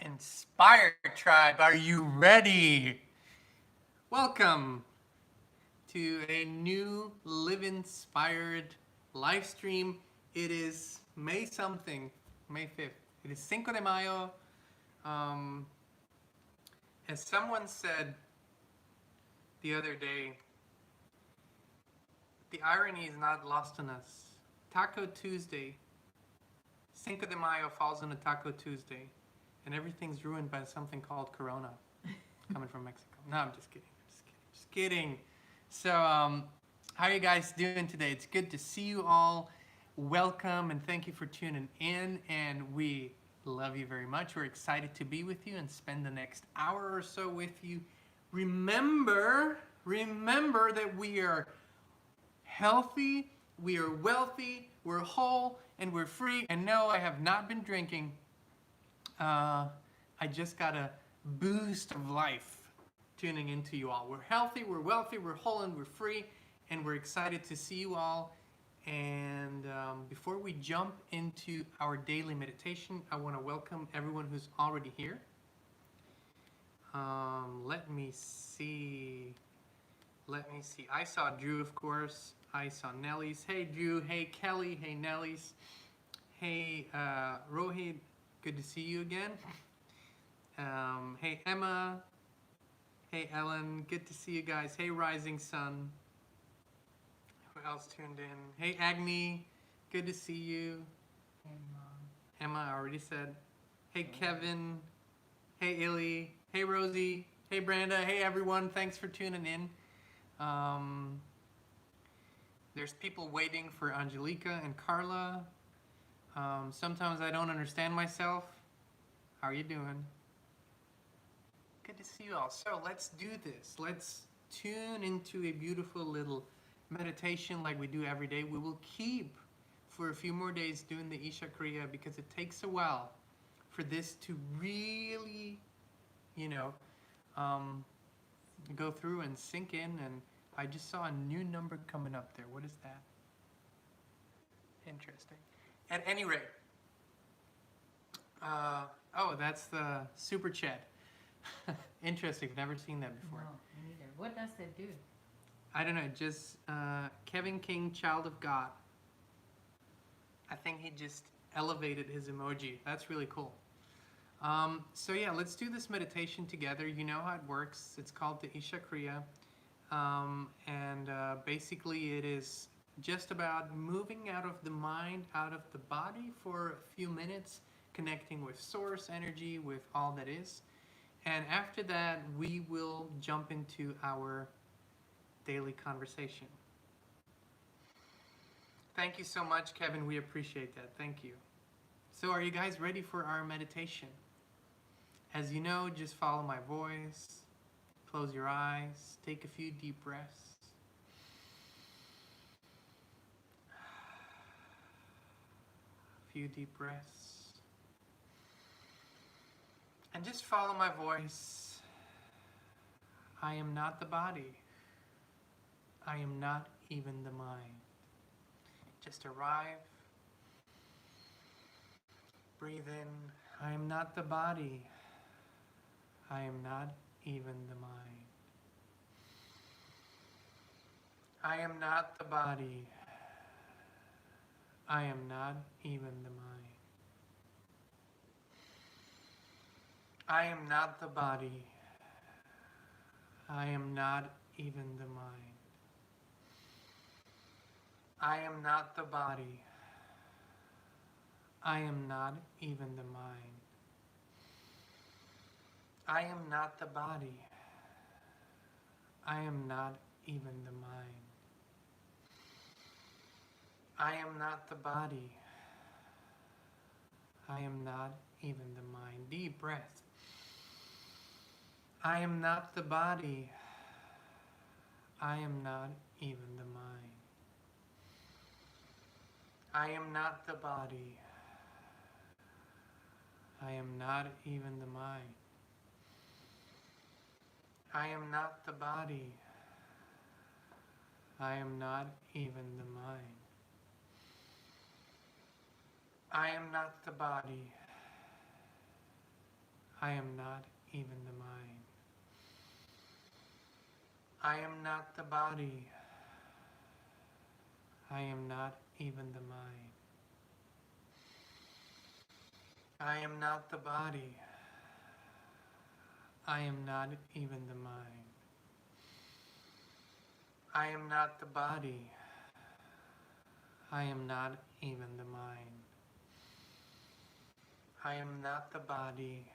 Inspired Tribe, are you ready? Welcome to a new Live Inspired live stream. It is May something, May 5th. It is Cinco de Mayo. Um, as someone said the other day, the irony is not lost on us. Taco Tuesday, Cinco de Mayo falls on a Taco Tuesday, and everything's ruined by something called Corona coming from Mexico. No, I'm just kidding. Just kidding. So, how are you guys doing today? It's good to see you all. Welcome and thank you for tuning in. And we love you very much. We're excited to be with you and spend the next hour or so with you. Remember that we are healthy, we are wealthy, we're whole, and we're free. And no, I have not been drinking. I just got a boost of life tuning into you all. We're healthy, we're wealthy, we're whole, and we're free, and we're excited to see you all. And before we jump into our daily meditation, I want to welcome everyone who's already here. Let me see. I saw Drew, of course. I saw Nelly's. Hey, Drew. Hey, Kelly. Hey, Nelly's. Hey, Rohit. Good to see you again. Hey, Emma. Hey, Ellen. Good to see you guys. Hey, Rising Sun. Who else tuned in? Hey, Agni. Good to see you. Hey, Mom. Emma, I already said. Hey, Kevin. Hey, Illy. Hey, Rosie. Hey, Branda. Hey, everyone. Thanks for tuning in. There's people waiting for Angelica and Carla. Sometimes I don't understand myself. How are you doing? Good to see you all. So let's do this. Let's tune into a beautiful little meditation like we do every day. We will keep for a few more days doing the Isha Kriya because it takes a while for this to really, go through and sink in. And I just saw a new number coming up there. What is that? Interesting. At any rate, that's the super chat. Interesting. Never seen that before. No, me neither. What does it do? I don't know. Just Kevin King, child of God. I think he just elevated his emoji. That's really cool. So yeah, let's do this meditation together. You know how it works. It's called the Isha Kriya. Basically it is just about moving out of the mind, out of the body for a few minutes, connecting with source energy, with all that is. And after that, we will jump into our daily conversation. Thank you so much, Kevin. We appreciate that. Thank you. So are you guys ready for our meditation? As you know, just follow my voice. Close your eyes. Take a few deep breaths. A few deep breaths. And just follow my voice. I am not the body. I am not even the mind. Just arrive. Breathe in. I am not the body. I am not even the mind. I am not the body. I am not even the mind. I am not the body. I am not even the mind. I am not the body. I am not even the mind. I am not the body. I am not even the mind. I am not the body. I am not even the mind. Deep breath. I am not the body. I am not even the mind. I am not the body. I am not even the mind. I am not the body. I am not even the mind. I am not the body. I am not even the mind. I am not the body. I am not even the mind. I am not the body. I am not even the mind. I am not the body. I am not even the mind. I am not the body.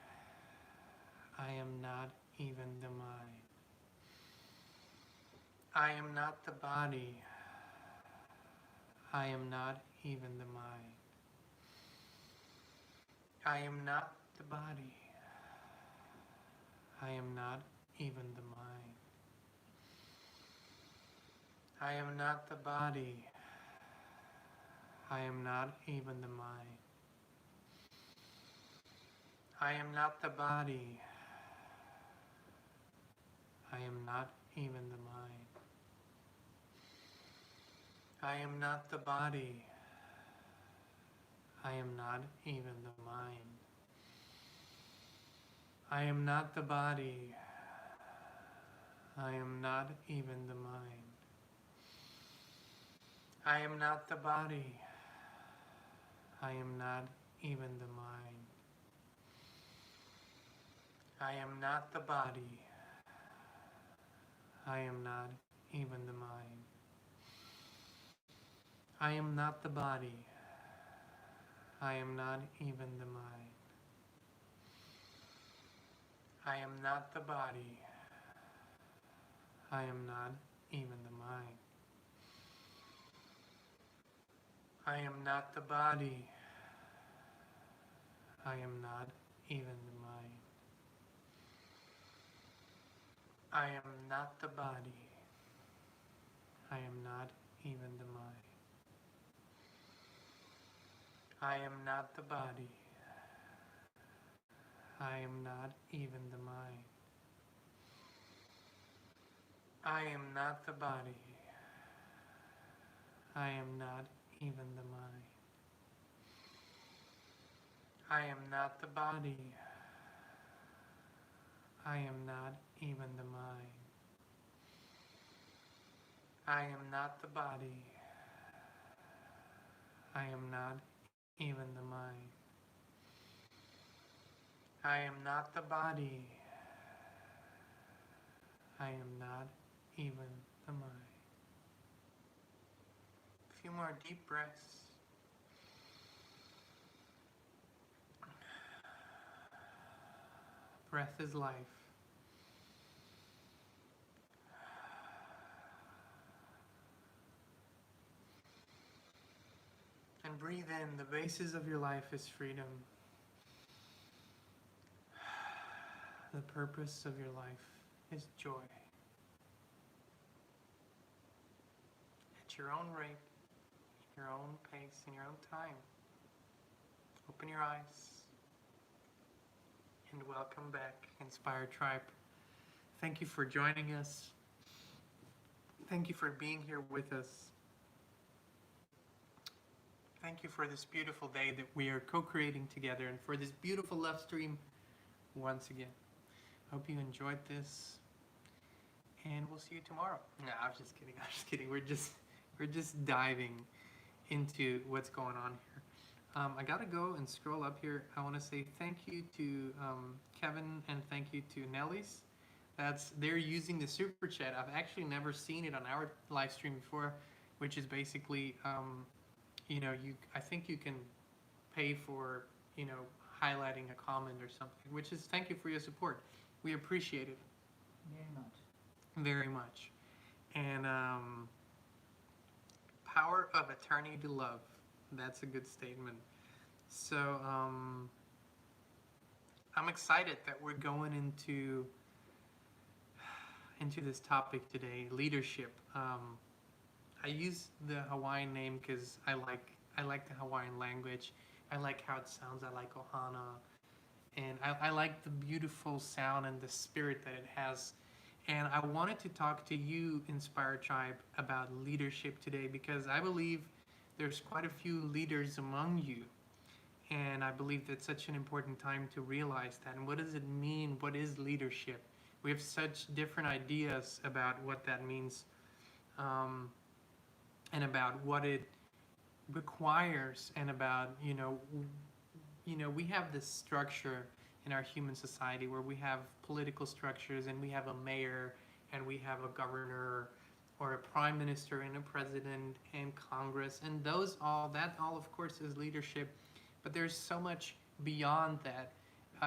I am not even the mind. I am not the body. I am not even the mind. I am not the body. I am not even the mind. I am not the body. I am not even the mind. I am not the body. I am not even the mind. I am not the body. I am not even the mind. I am not the body. I am not even the mind. I am not the body. I am not even the mind. I am not the body. I am not even the mind. I am not the body. I am not even the mind. I am not the body. I am not even the mind. I am not the body. I am not even the mind. I am not the body. I am not even the mind. I am not the body. I am not even the mind. I am not the body. I am not even the mind. I am not the body. I am not even the mind. I am not the body. I am not even the mind. I am not the body. I am not even the mind. A few more deep breaths. Breath is life. And breathe in. The basis of your life is freedom. The purpose of your life is joy. At your own rate, your own pace, in your own time. Open your eyes. And welcome back, Inspired Tribe. Thank you for joining us. Thank you for being here with us. Thank you for this beautiful day that we are co-creating together and for this beautiful love stream once again. Hope you enjoyed this, and we'll see you tomorrow. No, I'm just kidding. I'm just kidding. We're just diving into what's going on here. I gotta go and scroll up here. I want to say thank you to Kevin and thank you to Nelly's. They're using the super chat. I've actually never seen it on our live stream before, which is basically, I think you can pay for, highlighting a comment or something. Which is thank you for your support. We appreciate it Very much. very much. And power of attorney to love. That's a good statement. So I'm excited that we're going into this topic today, leadership. I use the Hawaiian name because I like the Hawaiian language. I like how it sounds. I like ohana, and I like the beautiful sound and the spirit that it has. And I wanted to talk to you, Inspired Tribe, about leadership today because I believe there's quite a few leaders among you. And I believe that's such an important time to realize that. And what does it mean? What is leadership? We have such different ideas about what that means, um, and about what it requires, and about, we have this structure in our human society where we have political structures, and we have a mayor, and we have a governor, or a prime minister, and a president, and Congress, and that all of course is leadership. But there's so much beyond that.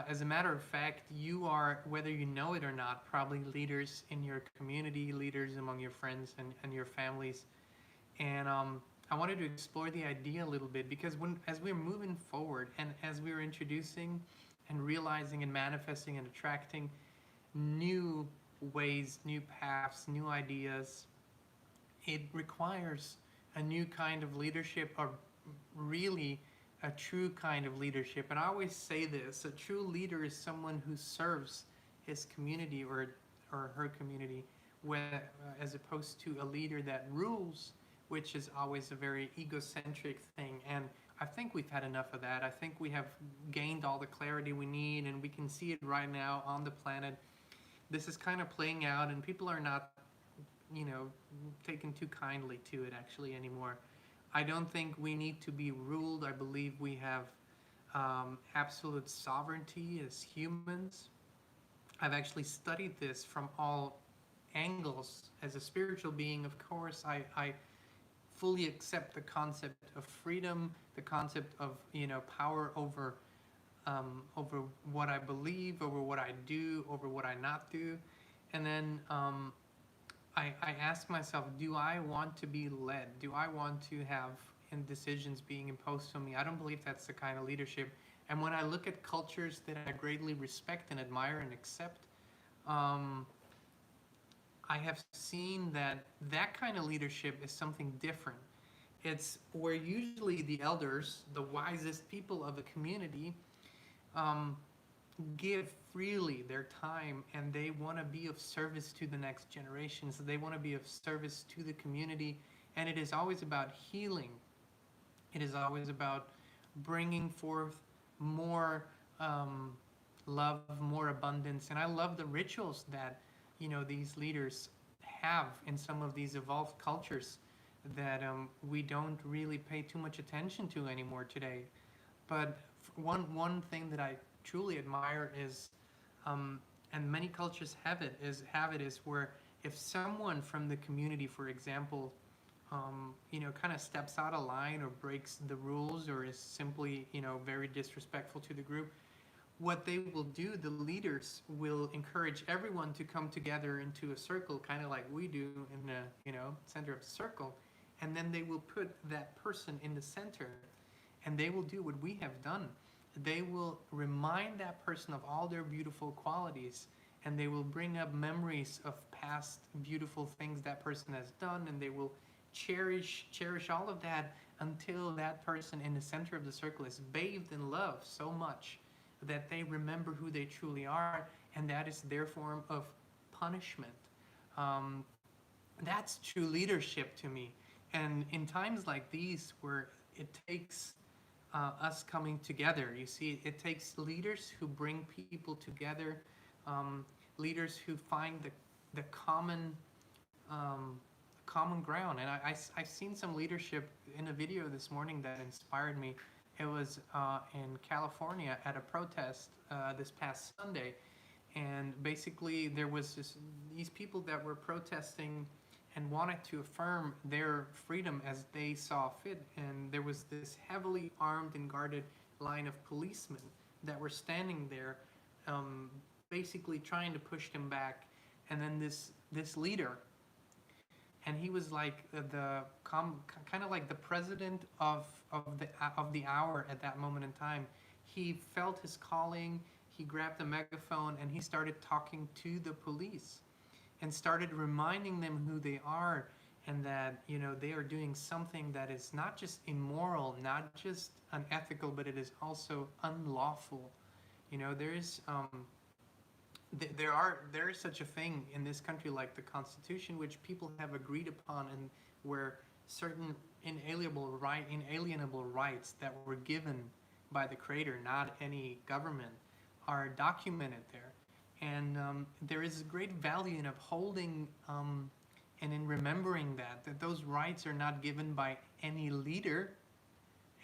As a matter of fact, you are, whether you know it or not, probably leaders in your community, leaders among your friends and your families. And I wanted to explore the idea a little bit, because as we're moving forward, and as we're introducing and realizing and manifesting and attracting new ways, new paths, new ideas, it requires a new kind of leadership, or really a true kind of leadership. And I always say this: a true leader is someone who serves his community, or her community, as opposed to a leader that rules, which is always a very egocentric thing. And I think we've had enough of that. I think we have gained all the clarity we need, and we can see it right now on the planet. This is kind of playing out, and people are not, taken too kindly to it actually anymore. I don't think we need to be ruled. I believe we have absolute sovereignty as humans. I've actually studied this from all angles. As a spiritual being, of course, I fully accept the concept of freedom, the concept of power over what I believe, over what I do, over what I not do. And then I ask myself, do I want to be led? Do I want to have decisions being imposed on me? I don't believe that's the kind of leadership. And when I look at cultures that I greatly respect and admire and accept, I have seen that kind of leadership is something different. It's where usually the elders, the wisest people of a community, give freely their time, and they want to be of service to the next generation. So they want to be of service to the community, and it is always about healing. It is always about bringing forth more love, more abundance. And I love the rituals that these leaders have in some of these evolved cultures that we don't really pay too much attention to anymore today. But one thing that I truly admire is, and many cultures have it, is where if someone from the community, for example, kind of steps out of line, or breaks the rules, or is simply, very disrespectful to the group, what they will do, the leaders will encourage everyone to come together into a circle, kind of like we do in the, center of the circle, and then they will put that person in the center, and they will do what we have done. They will remind that person of all their beautiful qualities, and they will bring up memories of past beautiful things that person has done, and they will cherish all of that until that person in the center of the circle is bathed in love so much that they remember who they truly are, and that is their form of punishment. That's true leadership to me. And in times like these, where it takes us coming together, you see, it takes leaders who bring people together, leaders who find the common ground. And I've seen some leadership in a video this morning that inspired me. It was in California at a protest this past Sunday, and basically there was these people that were protesting and wanted to affirm their freedom as they saw fit. And there was this heavily armed and guarded line of policemen that were standing there, basically trying to push them back. And then this leader, and he was like kind of like the president of the hour at that moment in time. He felt his calling. He grabbed the megaphone and he started talking to the police, and started reminding them who they are, and that they are doing something that is not just immoral, not just unethical, but it is also unlawful. There is there is such a thing in this country like the Constitution, which people have agreed upon, and where certain inalienable rights that were given by the Creator, not any government, are documented there. And there is great value in upholding and in remembering that those rights are not given by any leader,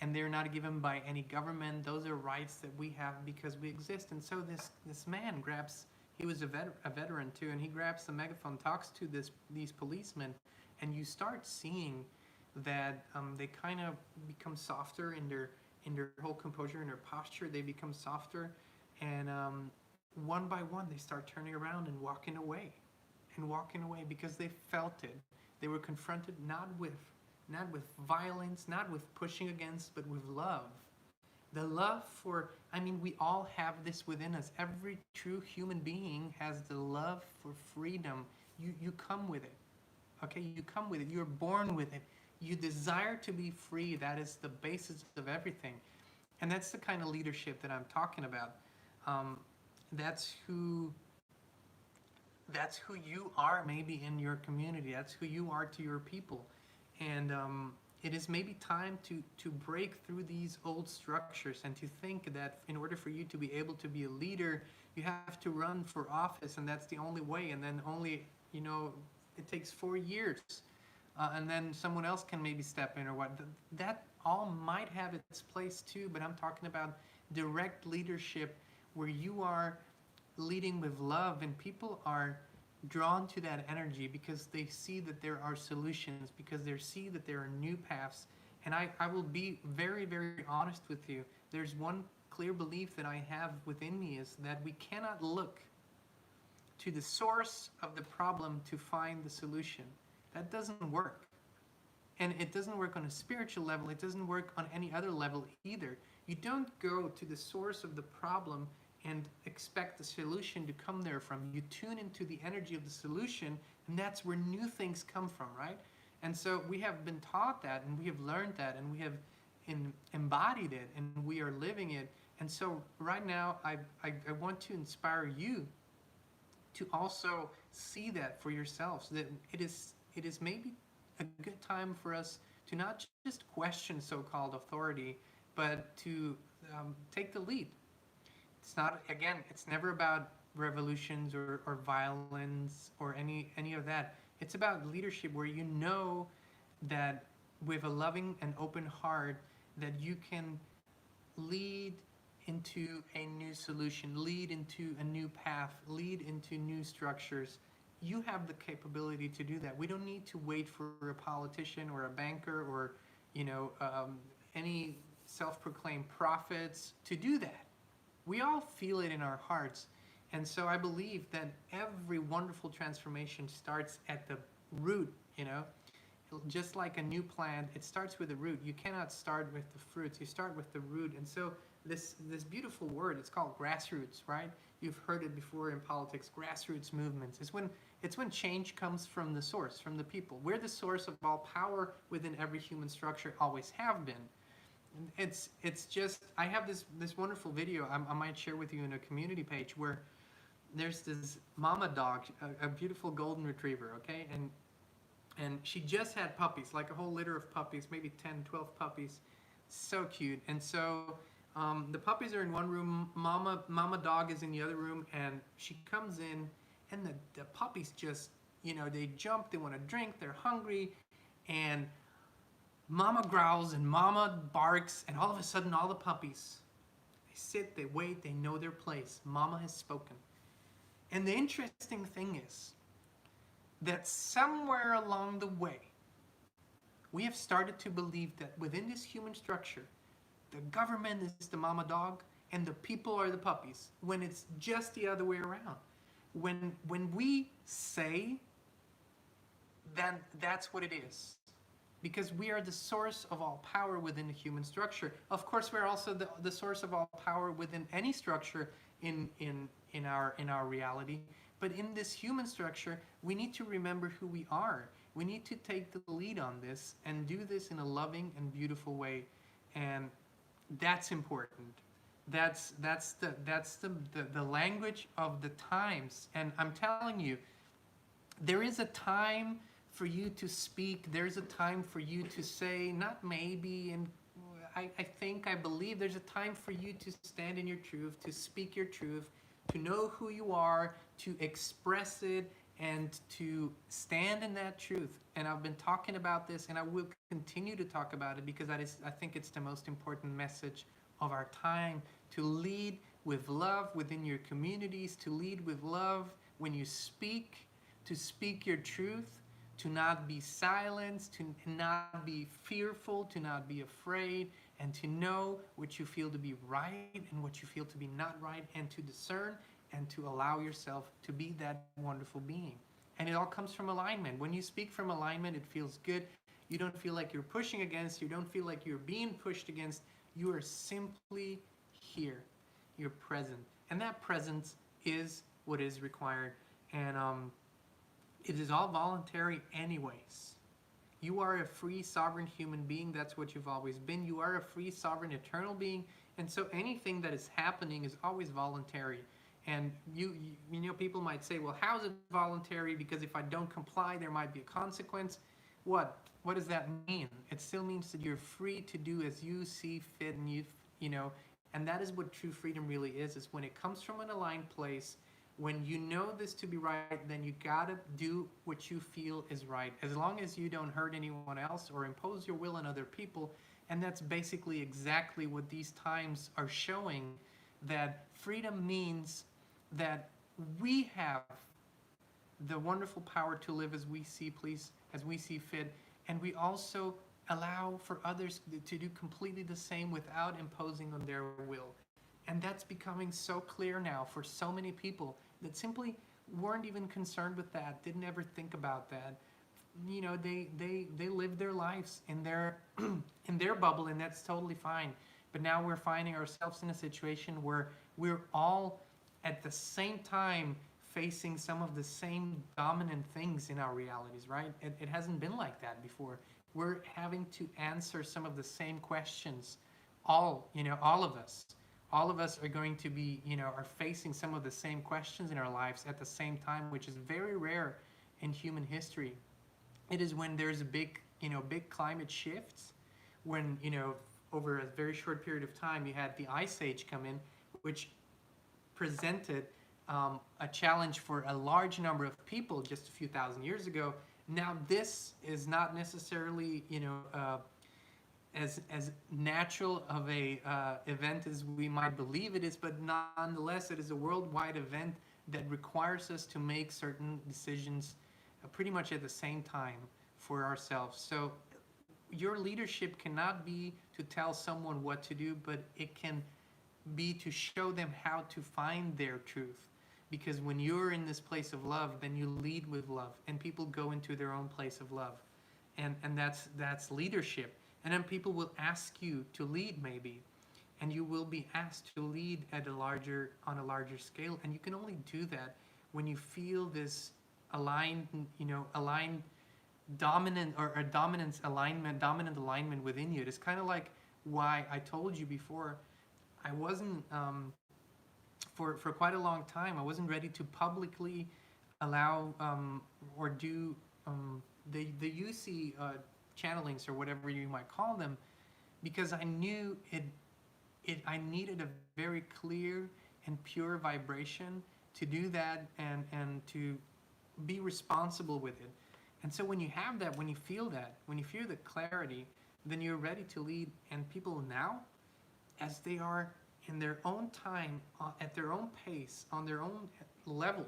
and they're not given by any government. Those are rights that we have because we exist. And so this man grabs, he was a veteran too, and he grabs the megaphone, talks to these policemen, and you start seeing that they kind of become softer in their whole composure, in their posture. They become softer, and one by one they start turning around and walking away because they felt it. They were confronted not with violence, not with pushing against, but with love. The love for, I mean, we all have this within us. Every true human being has the love for freedom. You come with it. Okay, you come with it. You're born with it. You desire to be free. That is the basis of everything. And that's the kind of leadership that I'm talking about. That's who you are maybe in your community. That's who you are to your people. And it is maybe time to break through these old structures and to think that in order for you to be able to be a leader, you have to run for office, and that's the only way. And then only, it takes 4 years. And then someone else can maybe step in or what. That all might have its place too, but I'm talking about direct leadership where you are leading with love and people are drawn to that energy because they see that there are solutions, because they see that there are new paths. And I will be very, very honest with you. There's one clear belief that I have within me is that we cannot look to the source of the problem to find the solution. That doesn't work. And it doesn't work on a spiritual level. It doesn't work on any other level either. You don't go to the source of the problem and expect the solution to come there from. You tune into the energy of the solution, and that's where new things come from, right? And so we have been taught that, and we have learned that, and we have embodied it, and we are living it. And so right now, I want to inspire you to also see that for yourselves, that it is maybe a good time for us to not just question so-called authority, but to take the lead. It's not, again, it's never about revolutions or violence or any of that. It's about leadership where you know that with a loving and open heart that you can lead into a new solution, lead into a new path, lead into new structures. You have the capability to do that. We don't need to wait for a politician or a banker or any self-proclaimed prophets to do that. We all feel it in our hearts. And so I believe that every wonderful transformation starts at the root, Just like a new plant, it starts with the root. You cannot start with the fruits. You start with the root. And so this beautiful word, it's called grassroots, right? You've heard it before in politics, grassroots movements. It's when change comes from the source, from the people. We're the source of all power within every human structure, always have been. It's just, I have this wonderful video I might share with you in a community page where there's this mama dog, a beautiful golden retriever, okay? And she just had puppies, like a whole litter of puppies, maybe 10, 12 puppies. So cute. And so the puppies are in one room, mama dog is in the other room, and she comes in, and the puppies just, they jump, they want to drink, they're hungry, and mama growls and mama barks, and all of a sudden all the puppies, they sit, they wait, they know their place. Mama has spoken. And the interesting thing is that somewhere along the way, we have started to believe that within this human structure, the government is the mama dog and the people are the puppies, when it's just the other way around. When we say, then that's what it is. Because we are the source of all power within the human structure. Of course, we're also the source of all power within any structure in our reality. But in this human structure, we need to remember who we are. We need to take the lead on this and do this in a loving and beautiful way. And that's important. That's the language of the times. And I'm telling you, there is a time for you to speak. There's a time for you to say, not maybe, and I believe there's a time for you to stand in your truth, to speak your truth, to know who you are, to express it, and to stand in that truth. And I've been talking about this, and I will continue to talk about it because I think it's the most important message of our time, to lead with love within your communities, to lead with love when you speak, to speak your truth, to not be silenced, to not be fearful, to not be afraid, and to know what you feel to be right and what you feel to be not right, and to discern and to allow yourself to be that wonderful being. And it all comes from alignment. When you speak from alignment, it feels good. You don't feel like you're pushing against, you don't feel like you're being pushed against. You are simply here. You're present. And that presence is what is required. And it is all voluntary anyways. You are a free, sovereign human being. That's what you've always been. You are a free, sovereign, eternal being. And so anything that is happening is always voluntary. And you know, people might say, well, how is it voluntary? Because if I don't comply, there might be a consequence. What does that mean? It still means that you're free to do as you see fit, and you know, and that is what true freedom really is when it comes from an aligned place. When you know this to be right, then you gotta do what you feel is right, as long as you don't hurt anyone else or impose your will on other people. And that's basically exactly what these times are showing, that freedom means that we have the wonderful power to live as we see please, as we see fit, and we also allow for others to do completely the same without imposing on their will. And that's becoming so clear now for so many people that simply weren't even concerned with that, didn't ever think about that. You know, they live their lives in their in their bubble, and that's totally fine. But now we're finding ourselves in a situation where we're all at the same time facing some of the same dominant things in our realities, right? It hasn't been like that before. We're having to answer some of the same questions. All of us. All of us are going to be, are facing some of the same questions in our lives at the same time, which is very rare in human history. It is when there's a big climate shifts, when, over a very short period of time, you had the Ice Age come in, which presented a challenge for a large number of people just a few thousand years ago. Now, this is not necessarily, as natural of a event as we might believe it is, but nonetheless, it is a worldwide event that requires us to make certain decisions pretty much at the same time for ourselves. So your leadership cannot be to tell someone what to do, but it can be to show them how to find their truth. Because when you're in this place of love, then you lead with love, and people go into their own place of love. And that's leadership. And then people will ask you to lead, maybe, and you will be asked to lead on a larger scale. And you can only do that when you feel this aligned dominant alignment within you. It's kind of like why I told you before, I wasn't for quite a long time, I wasn't ready to publicly allow or do the UC channelings, or whatever you might call them, because I knew I needed a very clear and pure vibration to do that, and to be responsible with it. And so when you have that, when you feel the clarity, then you're ready to lead. And people now, as they are in their own time, at their own pace, on their own level,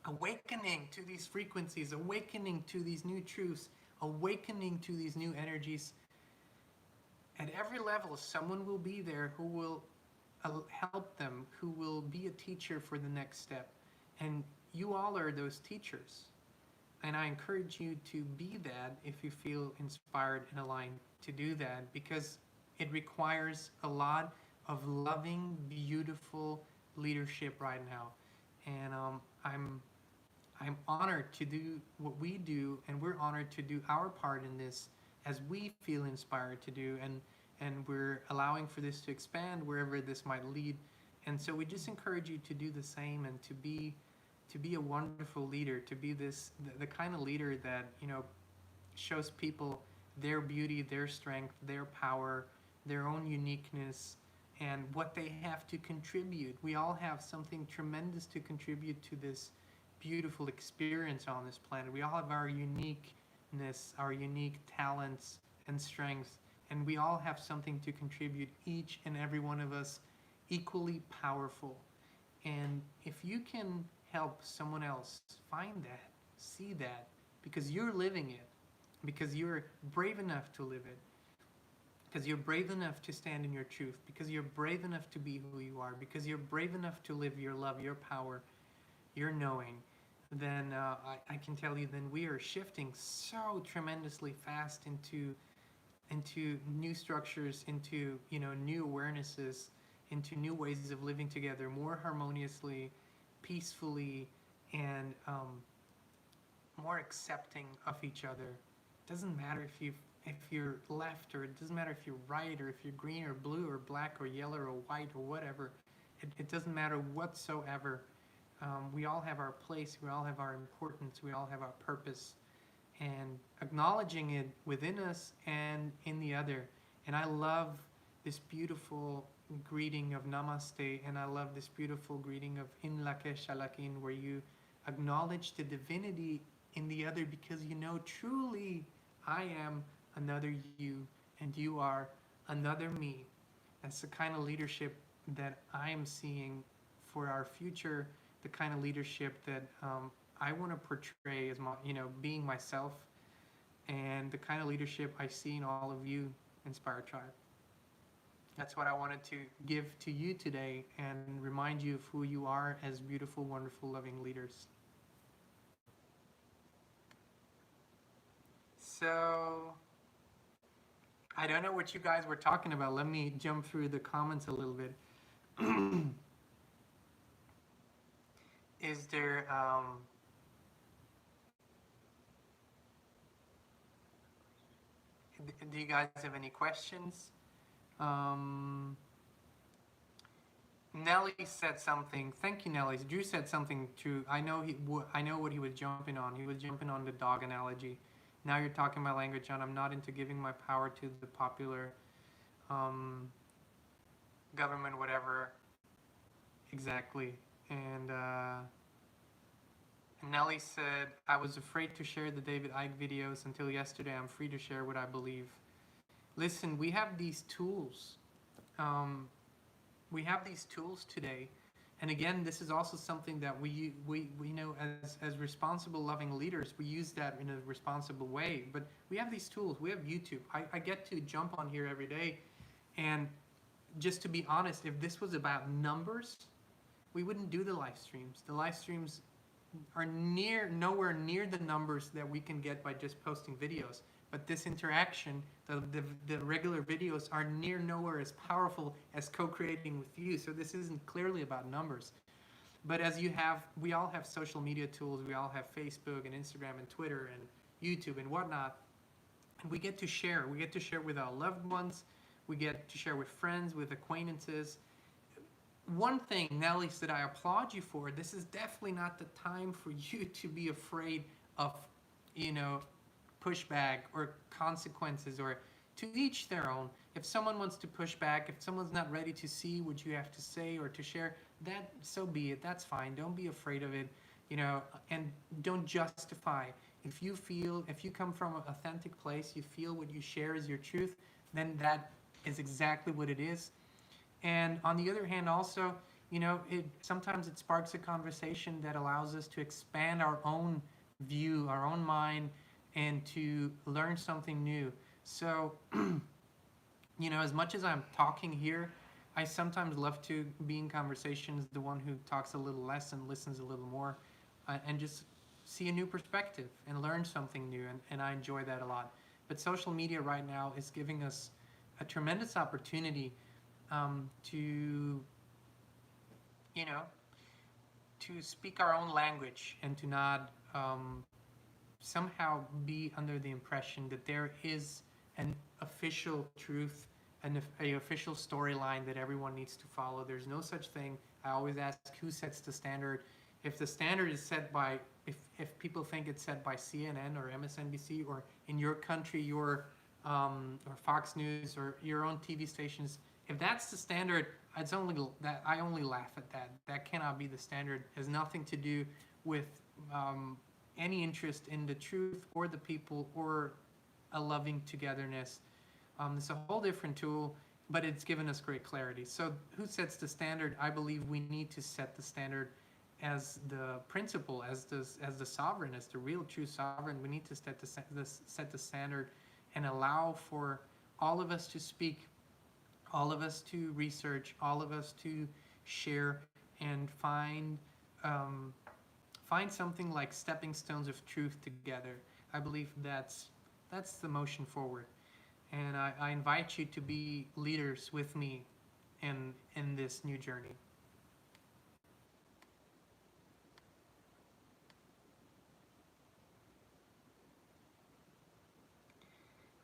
awakening to these frequencies, awakening to these new truths, awakening to these new energies. At every level, someone will be there who will help them, who will be a teacher for the next step. And you all are those teachers. And I encourage you to be that if you feel inspired and aligned to do that, because it requires a lot of loving, beautiful leadership right now. And I'm honored to do what we do, and we're honored to do our part in this as we feel inspired to do, and we're allowing for this to expand wherever this might lead. And so we just encourage you to do the same, and to be a wonderful leader, to be the kind of leader that shows people their beauty, their strength, their power, their own uniqueness, and what they have to contribute. We all have something tremendous to contribute to this beautiful experience on this planet. We all have our uniqueness, our unique talents and strengths, and we all have something to contribute, each and every one of us equally powerful. And if you can help someone else find that, see that, because you're living it, because you're brave enough to live it, because you're brave enough to stand in your truth, because you're brave enough to be who you are, because you're brave enough to live your love, your power, your knowing, then I can tell you, then we are shifting so tremendously fast into new structures, into new awarenesses, into new ways of living together more harmoniously, peacefully, and more accepting of each other. It doesn't matter if you're left, or it doesn't matter if you're right, or if you're green or blue or black or yellow or white or whatever. It doesn't matter whatsoever. We all have our place. We all have our importance. We all have our purpose. And acknowledging it within us and in the other. And I love this beautiful greeting of Namaste, and I love this beautiful greeting of In Lake Shalakin, where you acknowledge the divinity in the other, because truly I am another you and you are another me. That's the kind of leadership that I am seeing for our future, the kind of leadership that I want to portray as being myself, and the kind of leadership I see in all of you, Inspired Tribe. That's what I wanted to give to you today, and remind you of who you are as beautiful, wonderful, loving leaders. So, I don't know what you guys were talking about. Let me jump through the comments a little bit. Is there... do you guys have any questions? Nelly said something. Thank you, Nelly. Drew said something true. I know what he was jumping on. He was jumping on the dog analogy. Now you're talking my language, John. I'm not into giving my power to the popular government, whatever. Exactly. And Nelly said, I was afraid to share the David Icke videos until yesterday. I'm free to share what I believe. Listen, we have these tools. We have these tools today. And again, this is also something that we know as responsible, loving leaders, we use that in a responsible way. But we have these tools. We have YouTube. I get to jump on here every day. And just to be honest, if this was about numbers, we wouldn't do the live streams. The live streams are nowhere near the numbers that we can get by just posting videos. But this interaction, the regular videos are nowhere as powerful as co-creating with you. So this isn't clearly about numbers. But we all have social media tools. We all have Facebook and Instagram and Twitter and YouTube and whatnot. And we get to share. We get to share with our loved ones. We get to share with friends, with acquaintances. One thing, Nelly, that I applaud you for, this is definitely not the time for you to be afraid of, pushback or consequences, or to each their own. If someone wants to push back, if someone's not ready to see what you have to say or to share, that so be it. That's fine. Don't be afraid of it, and don't justify. If you come from an authentic place, you feel what you share is your truth, then that is exactly what it is. And on the other hand, also, sometimes it sparks a conversation that allows us to expand our own view, our own mind, and to learn something new. So, as much as I'm talking here, I sometimes love to be in conversations, the one who talks a little less and listens a little more, and just see a new perspective and learn something new, and I enjoy that a lot. But social media right now is giving us a tremendous opportunity to speak our own language, and to not somehow be under the impression that there is an official truth and an official storyline that everyone needs to follow. There's no such thing. I always ask, who sets the standard? If the standard is set by, if people think it's set by CNN or MSNBC, or in your country, your or Fox News or your own TV stations. If that's the standard, it's only that I only laugh at that. That cannot be the standard. It has nothing to do with any interest in the truth or the people or a loving togetherness. It's a whole different tool, but it's given us great clarity. So, who sets the standard? I believe we need to set the standard as the principle, as the sovereign, as the real true sovereign. We need to set the standard and allow for all of us to speak, all of us to research, all of us to share and find something like stepping stones of truth together. I believe that's the motion forward. And I invite you to be leaders with me in this new journey.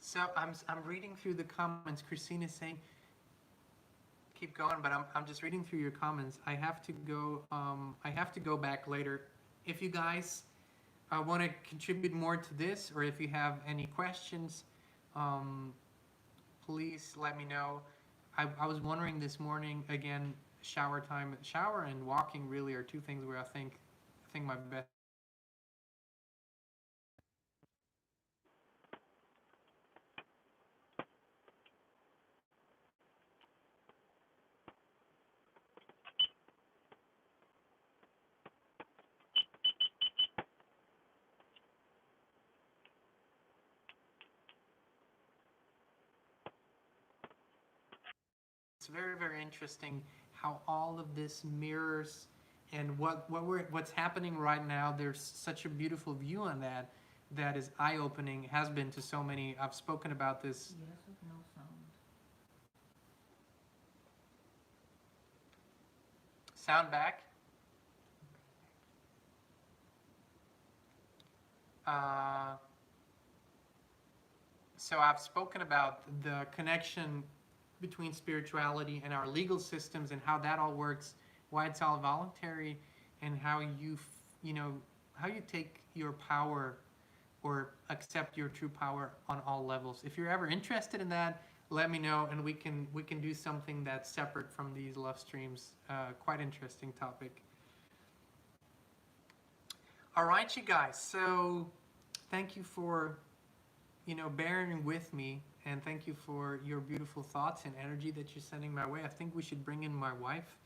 So I'm reading through the comments. Christine is saying, keep going, but I'm just reading through your comments. I have to go back later. If you guys want to contribute more to this, or if you have any questions, please let me know. I was wondering this morning, again, shower time. Shower and walking really are two things where I think my best. It's very, very interesting how all of this mirrors and what's happening right now. There's such a beautiful view on that is eye-opening, has been to so many. I've spoken about this. Yes, with no sound. Sound back. So I've spoken about the connection between spirituality and our legal systems and how that all works, why it's all voluntary, and how how you take your power or accept your true power on all levels. If you're ever interested in that, let me know, and we can do something that's separate from these love streams. Quite interesting topic. All right, you guys. So thank you for bearing with me, and thank you for your beautiful thoughts and energy that you're sending my way. I think we should bring in my wife,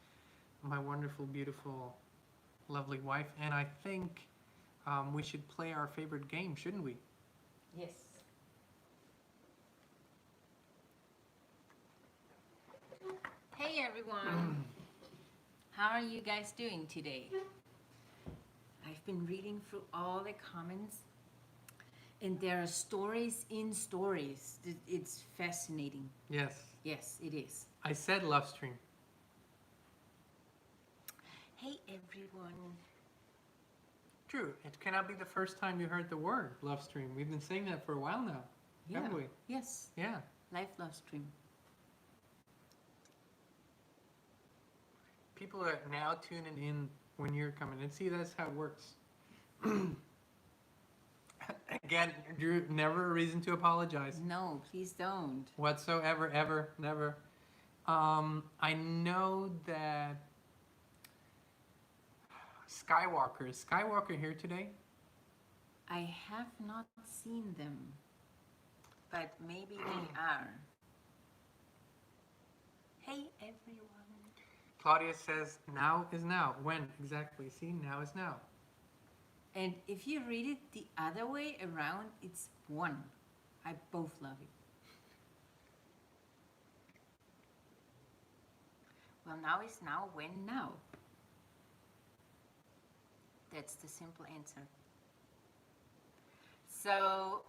my wonderful, beautiful, lovely wife, and I think we should play our favorite game, shouldn't we? Yes. Hey everyone. How are you guys doing today? I've been reading through all the comments, and there are stories in stories. It's fascinating. Yes. Yes, it is. I said love stream. Hey everyone. True. It cannot be the first time you heard the word love stream. We've been saying that for a while now, haven't we? Yes. Yeah. Live love stream. People are now tuning in when you're coming in. See, that's how it works. Again, Drew, never a reason to apologize. No, please don't. Whatsoever, ever, never. I know that Skywalker, is Skywalker here today? I have not seen them, but maybe they are. Hey everyone. Claudia says, now is now. When? Exactly. See, now is now. And if you read it the other way around, it's one. I both love it. Well, now is now, when now? That's the simple answer. So,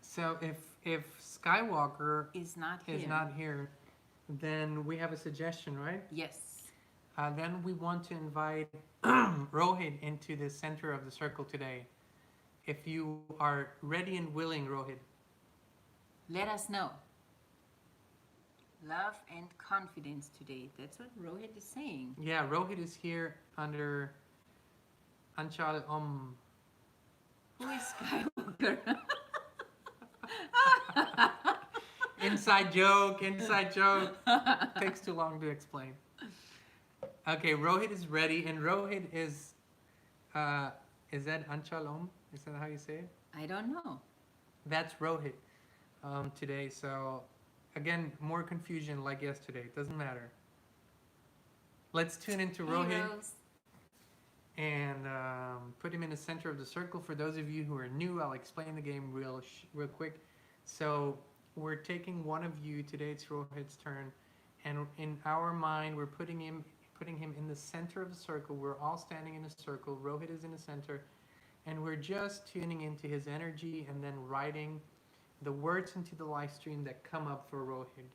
So if Skywalker is not here. is not here, then we have a suggestion, right? Yes. Then we want to invite Rohit into the center of the circle today. If you are ready and willing, Rohit. Let us know. Love and confidence today. That's what Rohit is saying. Yeah, Rohit is here under Anchal Who is Skywalker? Inside joke, inside joke. Takes too long to explain. Okay, Rohit is ready, and Rohit is that Anchalom? Is that how you say it? I don't know. That's Rohit today. So again, more confusion like yesterday. Doesn't matter. Let's tune into Rohit. Heroes. And put him in the center of the circle. For those of you who are new, I'll explain the game real quick. So we're taking one of you. Today it's Rohit's turn, and in our mind, we're putting him in the center of the circle. We're all standing in a circle. Rohit is in the center, and we're just tuning into his energy and then writing the words into the live stream that come up for Rohit.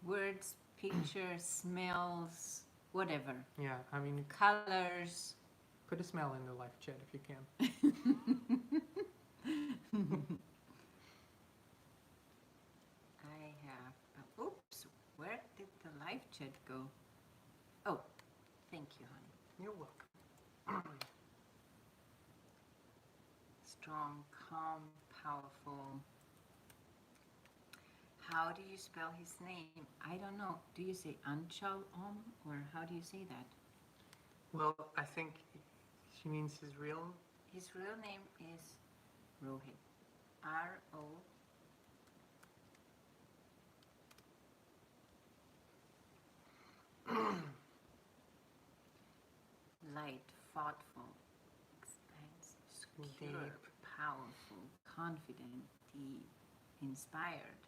Words, pictures, smells, whatever. Yeah, I mean, colors. put a smell in the live chat if you can. I have. Oops, where did the live chat go? Oh, thank you, honey. You're welcome. Strong, calm, powerful. How do you spell his name? I don't know. Do you say Anchalom or how do you say that? Well, I think she means his real. His real name is Rohit. R-O. Light, thoughtful, expansive, secure, Deep. powerful, confident, deep, inspired.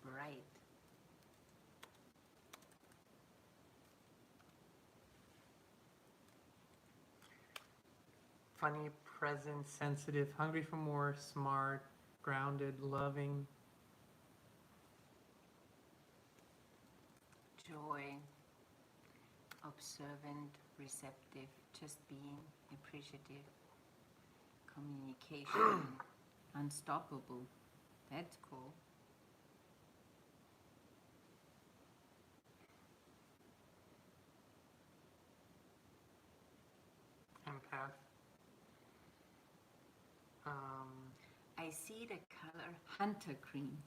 Bright. Funny, present, sensitive, hungry for more, smart, grounded, loving. Joy. Observant, receptive, just being, appreciative, communication, unstoppable. That's cool. Empath. I see the color hunter green.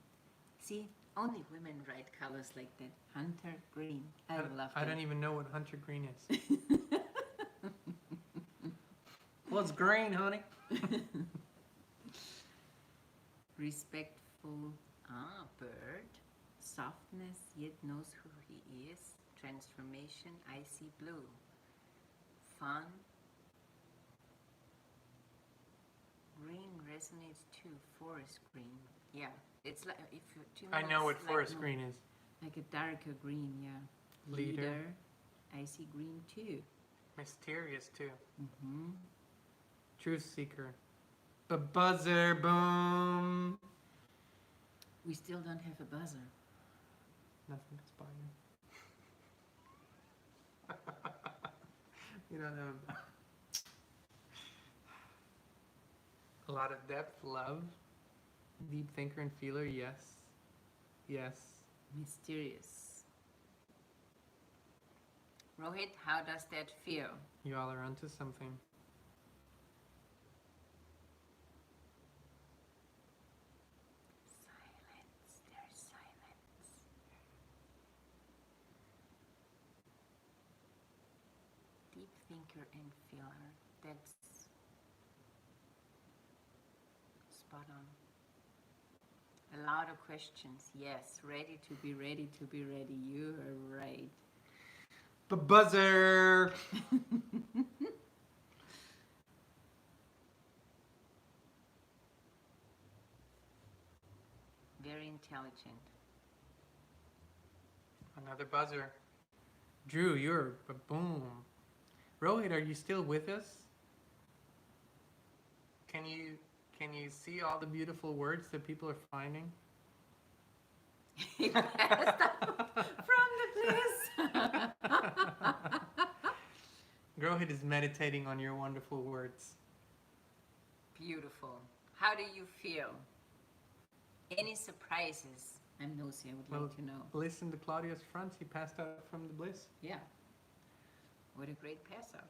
See, only women write colors like that. Hunter green. I love I that. don't even know what hunter green is. What's green, honey? Respectful. Bird. Softness, yet knows who he is. Transformation, icy blue. Fun. Green resonates too. Forest green. Yeah, it's like if you. Do you I know what it's forest like, green is. Like a darker green, yeah. Leader. Icy green too. Mysterious too. Mm-hmm. Truth seeker. Buzzer, boom. We still don't have a buzzer. Nothing is by you. You don't have a lot of depth, love, deep thinker and feeler. Yes, yes. Mysterious. Rohit, how does that feel? You all are onto something. Silence. There's silence. Deep thinker and feeler. That's spot on. A lot of questions. Yes, ready to be ready to be ready. You are right. Buzzer. Very intelligent. Another buzzer. Drew, you're a boom. Rohit, are you still with us? Can you see all the beautiful words that people are finding? He passed out from the bliss. Rohit is meditating on your wonderful words. Beautiful. How do you feel? Any surprises? I'm nosy, I would like to know. Listen to Claudia's fronts. He passed out from the bliss. Yeah. What a great pass out.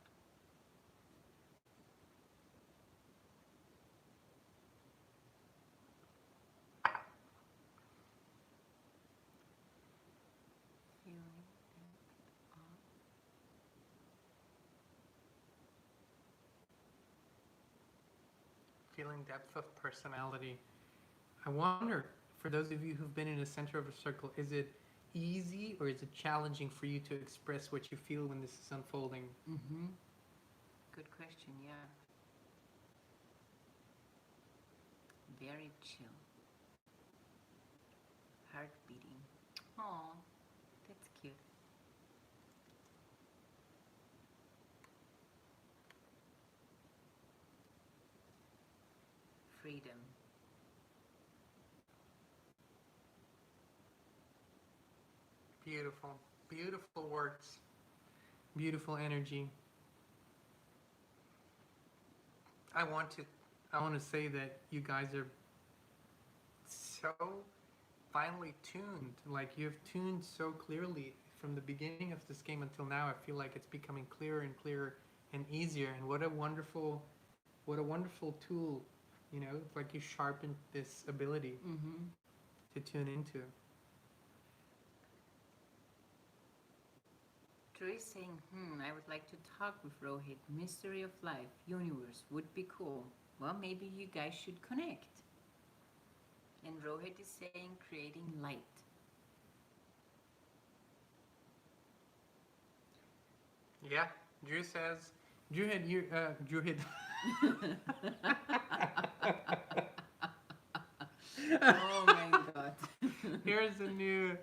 Feeling depth of personality. I wonder, for those of you who've been in the center of a circle, is it easy or is it challenging for you to express what you feel when this is unfolding? Mm-hmm. Good question, yeah. Very chill. Heart beating. Oh, that's cute. Freedom. Beautiful. Beautiful words. Beautiful energy. I want to say that you guys are so finely tuned. Like you've tuned so clearly from the beginning of this game until now. I feel like it's becoming clearer and clearer and easier. And what a wonderful tool. You know, it's like you sharpened this ability to tune into. Drew is saying, I would like to talk with Rohit. Mystery of life, universe would be cool. Well, maybe you guys should connect. And Rohit is saying, creating light. Yeah, Drew says, Drew had Oh my God. here's a new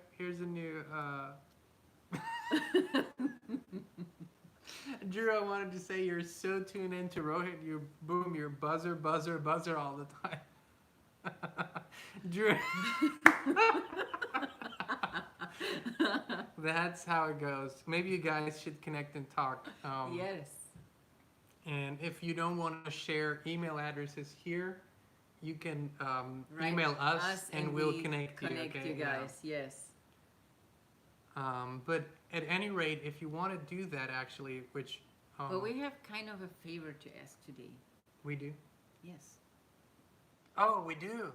Drew, I wanted to say you're so tuned into Rohit, you're buzzer all the time. Drew. That's how it goes. Maybe you guys should connect and talk. Yes. And if you don't want to share email addresses here, you can Write email us and we'll connect you. Connect Okay? you guys, yes. But at any rate, if you want to do that, actually, which But we have kind of a favor to ask today. we do. Yes. Oh, we do.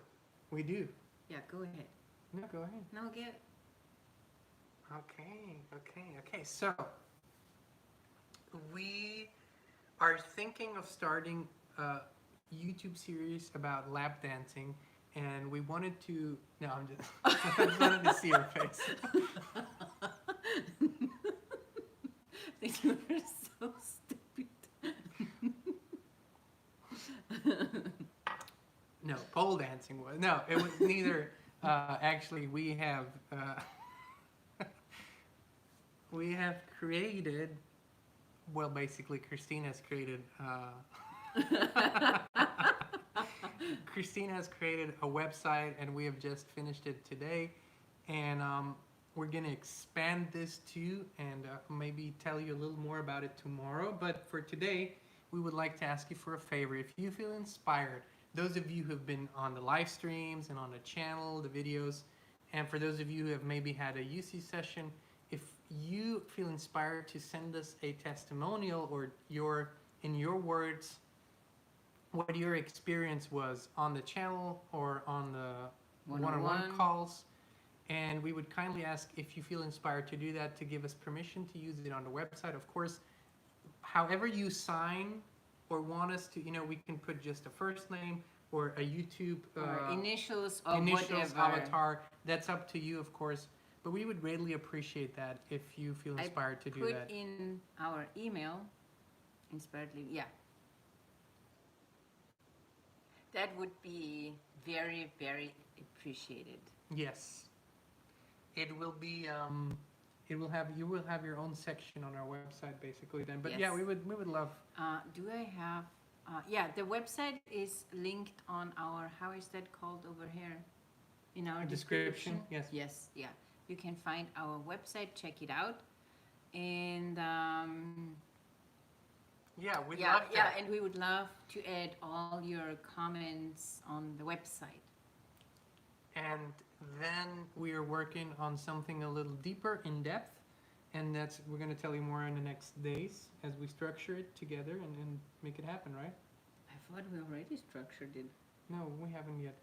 We do. Yeah, go ahead. No, go ahead. No, get. Okay. So we are thinking of starting a YouTube series about lap dancing, and we wanted to. No, I'm just. I just wanted to see your face. You are so stupid. No, pole dancing was. No, it was neither. Actually, we have created. Well, basically, Kristin has created. Kristin has created a website, and we have just finished it today, and we're gonna expand this too, and maybe tell you a little more about it tomorrow. But for today, we would like to ask you for a favor. If you feel inspired, those of you who have been on the live streams and on the channel, the videos, and for those of you who have maybe had a UC session, if you feel inspired to send us a testimonial or in your words, what your experience was on the channel or on the one-on-one calls. And we would kindly ask, if you feel inspired to do that, to give us permission to use it on the website. Of course, however you sign or want us to, we can put just a first name or a YouTube or initials or whatever. Avatar. That's up to you, of course. But we would greatly appreciate that if you feel inspired to do that. Put in our email, inspired living. Yeah. That would be very, very appreciated. Yes. It will be you will have your own section on our website basically then. But yes. Yeah, we would love. Do I have the website is linked on our, how is that called over here? In our description. Yes. Yes, yeah. You can find our website, check it out. And we'd love that. Yeah, and we would love to add all your comments on the website. And then we are working on something a little deeper, in depth, And we're going to tell you more in the next days as we structure it together and make it happen, right? I thought we already structured it. No, we haven't yet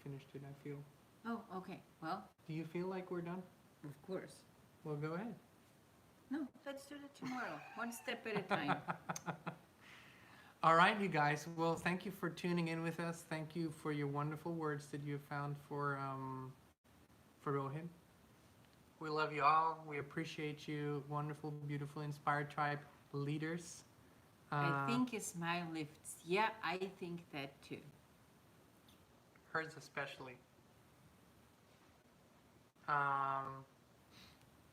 finished it, I feel. Oh, okay. Well, Do you feel like we're done? of course. Well, go ahead. No, let's do it tomorrow. One step at a time. All right, you guys. Well, thank you for tuning in with us. Thank you for your wonderful words that you have found for Rohit. We love you all. We appreciate you. Wonderful, beautiful, inspired tribe leaders. I think a smile lifts. Yeah, I think that too. Hers especially.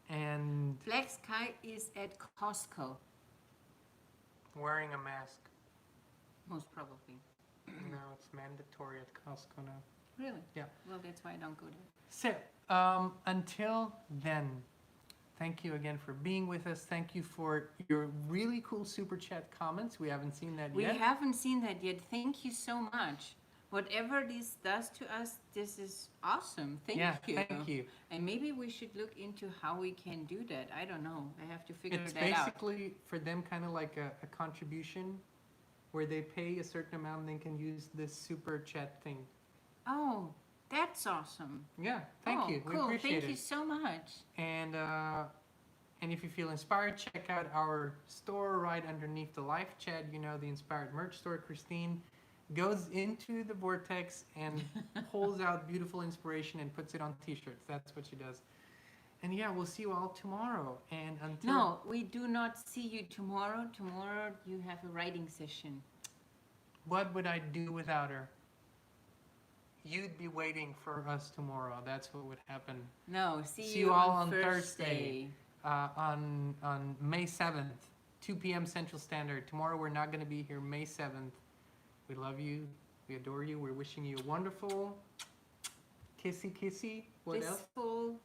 And Black Sky is at Costco, wearing a mask. most probably. No, it's mandatory at Costco now. Really? Yeah. Well, that's why I don't go there. So, until then, thank you again for being with us. Thank you for your really cool super chat comments. We haven't seen that We yet. haven't seen that yet. Thank you so much. Whatever this does to us, this is awesome. Thank you. Thank you. And maybe we should look into how we can do that. I don't know. I have to figure It's that out. basically for them kind of like a contribution where they pay a certain amount and they can use this super chat thing. Oh, that's awesome. Yeah, thank you. We Cool. appreciate Thank it. you so much. And if you feel inspired, check out our store right underneath the live chat. You know, the Inspired merch store. Kristin goes into the vortex and pulls out beautiful inspiration and puts it on t-shirts. That's what she does. And yeah, we'll see you all tomorrow. And until No, we do not see you tomorrow. Tomorrow you have a writing session. what would I do without her? You'd be waiting for us tomorrow. That's what would happen. No, See you all on Thursday. On May 7th, 2 p.m. Central Standard. Tomorrow we're not going to be here. May 7th. We love you. We adore you. We're wishing you a wonderful kissy kissy. What Blissful,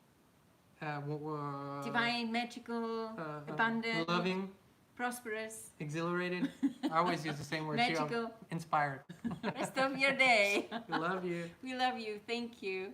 else? divine, magical, abundant, Loving, prosperous, exhilarated. I always use the same word. magical Inspired. rest of your day. We love you. We love you. Thank you.